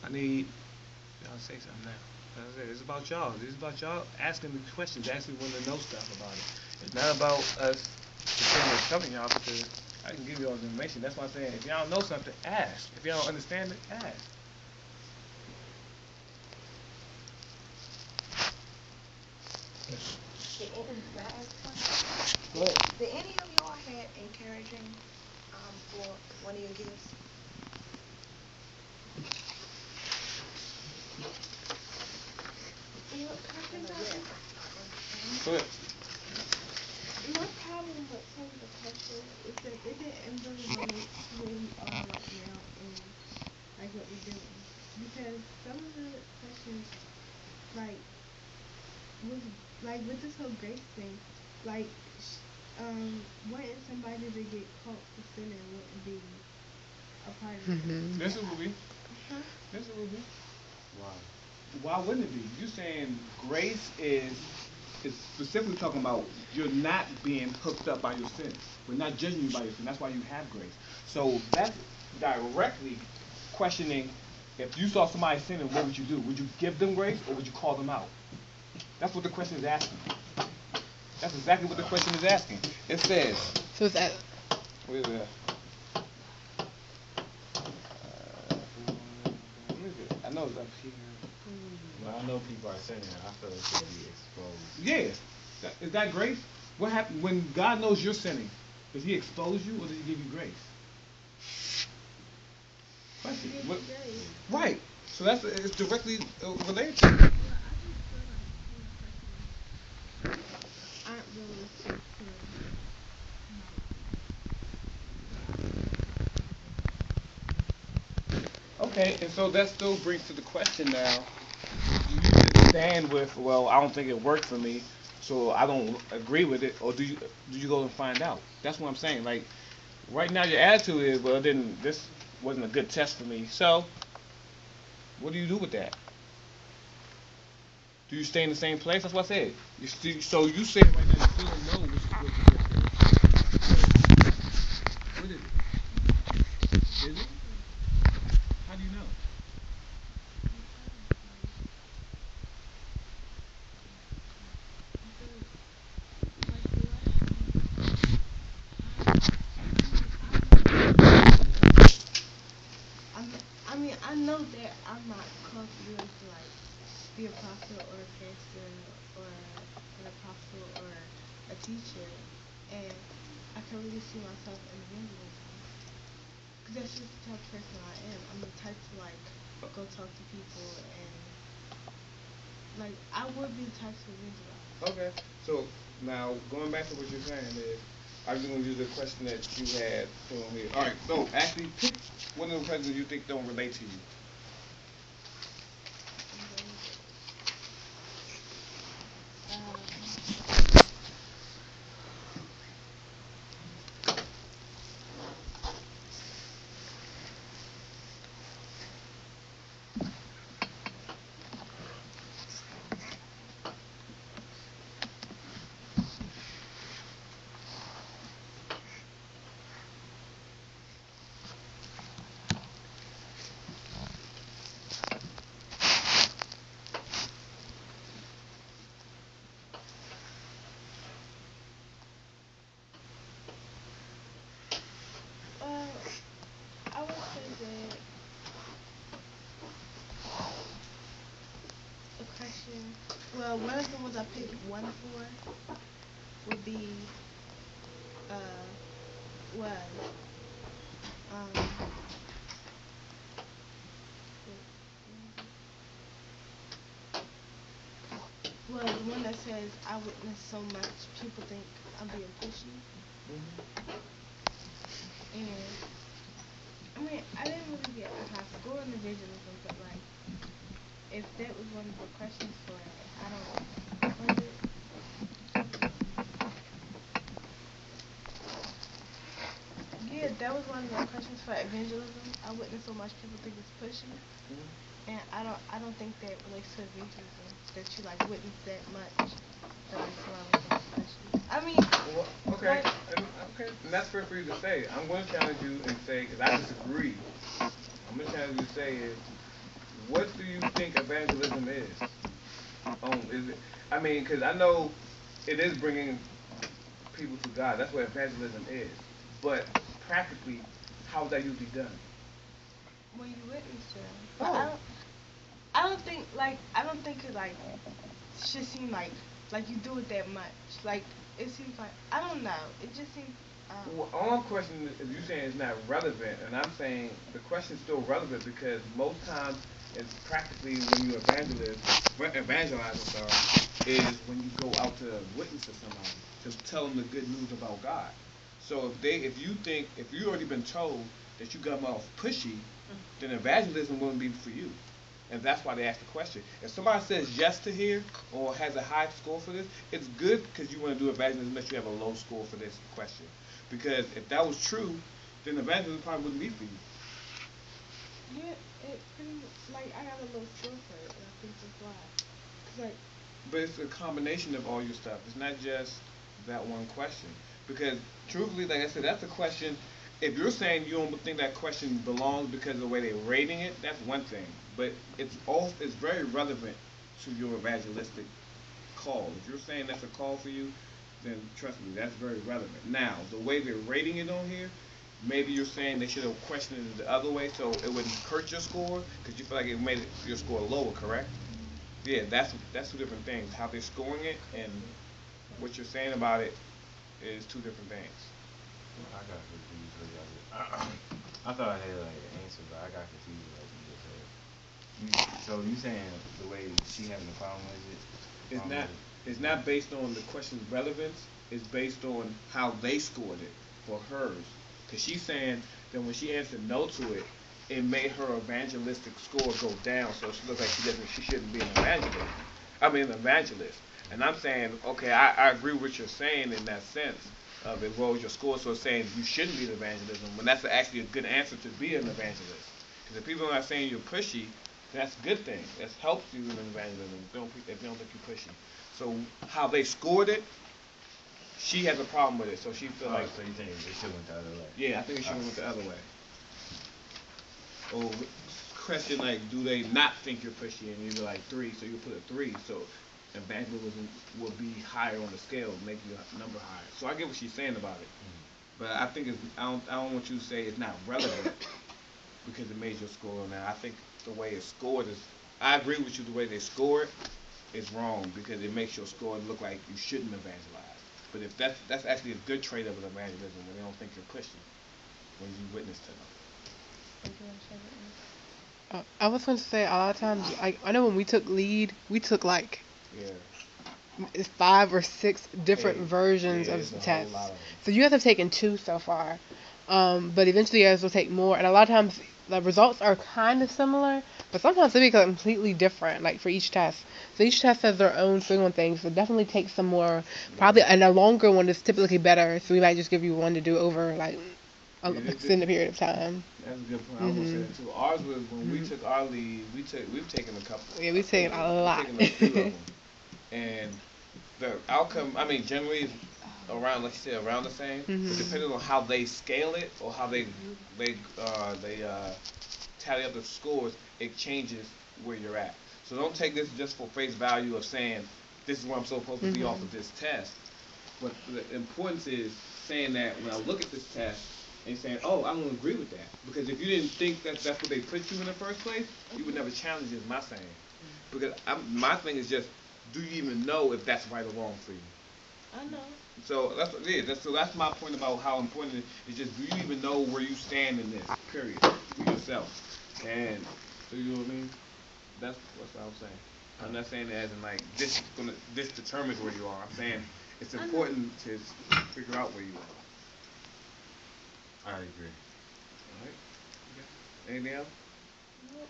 I need y'all to say something now. As I said, it's about y'all. This is about y'all asking me questions, actually wanting to know stuff about it. It's not about us pretending we're telling y'all because I can give you all the information. That's why I'm saying if y'all know something, ask. If y'all don't understand it, ask. Did any, can I ask a question? Look. Did any of y'all had encouraging for one of your gifts? What I know, question? Good. My problem with some of the questions is that they didn't really relate to where we are right now and like what we're doing. Because some of the questions, like, was like with this whole grace thing, like, wanting somebody to get caught for sinning wouldn't be a part of it. Yes, it will be. Huh? Yes, it will be. Why? Why wouldn't it be? You saying grace is specifically talking about you're not being hooked up by your sin. We're not judging you by your sin. That's why you have grace. So that's directly questioning if you saw somebody sinning, what would you do? Would you give them grace or would you call them out? That's what the question is asking. That's exactly what the question is asking. It says, So is that where is it? Where is it? I know it's up here. When I know people are sinning, I feel it should be exposed. Yeah. Is that grace? What happened when God knows you're sinning? Does He expose you or does He give you grace? Question. Give What, you grace. right. So that's it's directly related Well, to it. I just feel like some questions aren't realistic to like. So I don't know how I feel about Okay, and so that still brings to the question now. Do you just stand with, well, I don't think it worked for me, so I don't agree with it, or do you go and find out? That's what I'm saying. Like right now, your attitude is, well, then this wasn't a good test for me. So what do you do with that? Do you stay in the same place? That's what I said. You still, so you say right now you still don't know what you did. What is it? Is it? How do you know? because the like the last time I know I mean I know that I'm not called to do anything like be a prophet or a pastor or an apostle or a teacher, and I can really see myself in evangelism because that's just the type of person I am. I'm the type to like go talk to people and like I would be the type to evangelize. Okay. So now going back to what you're saying is, I'm just gonna use the question that you had put on here. All right. So actually, pick one of the questions you think don't relate to you. Um, well, I would say that a question. Well, one of the ones I picked one for would be uh was um wait, what is it? Well, the one that says I witness so much people think I'm being pushy, and I mean I didn't really get a high score in evangelism, but like if that was one of the questions for it, I don't. Was it? Yeah, that was one of the questions for evangelism. I witness so much people think it's pushy, and I don't think that relates to evangelism. That you like witness that much that like somebody would think it's pushy. I mean, Well, okay, like okay, and that's fair for you to say. I'm going to challenge you and say, because I disagree. I'm going to challenge you to say is what do you think evangelism is? Is it? I mean, because I know it is bringing people to God. That's what evangelism is. But practically, how is that usually done? When you witness to them. But Oh. I don't think it like should seem like you do it that much. Like it seems like I don't know. It just seems. Well, all I'm questioning is you saying it's not relevant, and I'm saying the question's still relevant because most times it's practically when you evangelize, I'm sorry, is when you go out to witness to somebody to tell them the good news about God. So if you already been told that you come off pushy, then evangelism wouldn't be for you. And that's why they ask the question. If somebody says yes to here or has a high score for this, it's good because you want to do evangelism unless you have a low score for this question. Because if that was true, then evangelism probably wouldn't be for you. Yeah, it pretty much, like I got a little score for it, and I think that's why. 'Cause like But it's a combination of all your stuff. It's not just that one question. Because truthfully, like I said, that's a question. If you're saying you don't think that question belongs because of the way they're rating it, that's one thing. But it's very relevant to your evangelistic call. If you're saying that's a call for you, then trust me, that's very relevant. Now, the way they're rating it on here, maybe you're saying they should have questioned it the other way so it wouldn't hurt your score because you feel like it made your score lower, correct? Yeah, that's two different things. How they're scoring it and what you're saying about it is two different things. I got confused with I thought I had like an answer, but I got confused with like you just said. So you saying the way she having a problem with it? It's not it's not based on the question's relevance. It's based on how they scored it for hers. Because she's saying that when she answered no to it, it made her evangelistic score go down. So she looks like she shouldn't be an evangelist. I mean, an evangelist. And I'm saying, okay, I agree with what you're saying in that sense of it lowers your score. So it's saying you shouldn't be an evangelism when that's actually a good answer to be an evangelist. Because if people are not saying you're pushy, that's a good thing. That helps you in evangelism. If they don't think you're pushy. So how they scored it, she has a problem with it. So she feel like. So you think it should went the other way? Yeah, I think it should have went the other way. Or question like, do they not think you're pushy? And you're like 3, so you put a 3. So evangelism will be higher on the scale, make your number higher. So I get what she's saying about it. But I think I don't want you to say it's not relevant because it made your score on that. I think the way it's scored is, I agree with you. The way they score it is wrong because it makes your score look like you shouldn't evangelize. But if that's actually a good trait of an evangelism when they don't think you're pushy when you witness to them. I was going to say a lot of times, I know when we took lead, we took like Yeah. 5 or 6 different Hey, versions yeah, of it's a whole tests. lot of them. So you guys have taken 2 so far, but eventually you guys will take more. And a lot of times the results are kind of similar, but sometimes they be completely different, like for each test. So each test has their own swing on things. So definitely take some more. Probably, and a longer one is typically better. So we might just give you one to do over like Yeah, extended period of time. That's a good point. I was gonna say that too. Ours was when we took our lead. We've taken a couple. Yeah, we've taken a lot. We've taken a few of them, and the outcome. I mean, generally is around, like you said, around the same. But depending on how they scale it or how they tally up the scores, it changes where you're at. So don't take this just for face value of saying this is where I'm supposed to be off of this test. But the importance is saying that when I look at this test and saying, oh, I don't agree with that. Because if you didn't think that that's what they put you in the first place, you would never challenge it, is my saying. Because my thing is just, do you even know if that's right or wrong for you? I know. So that's my point about how important it is. Just, do you even know where you stand in this, period, for yourself? And, so you know what I mean? That's what I'm saying. I'm not saying that as in like, this determines where you are. I'm saying it's important to figure out where you are. I agree. Alright? Anything else? Nope.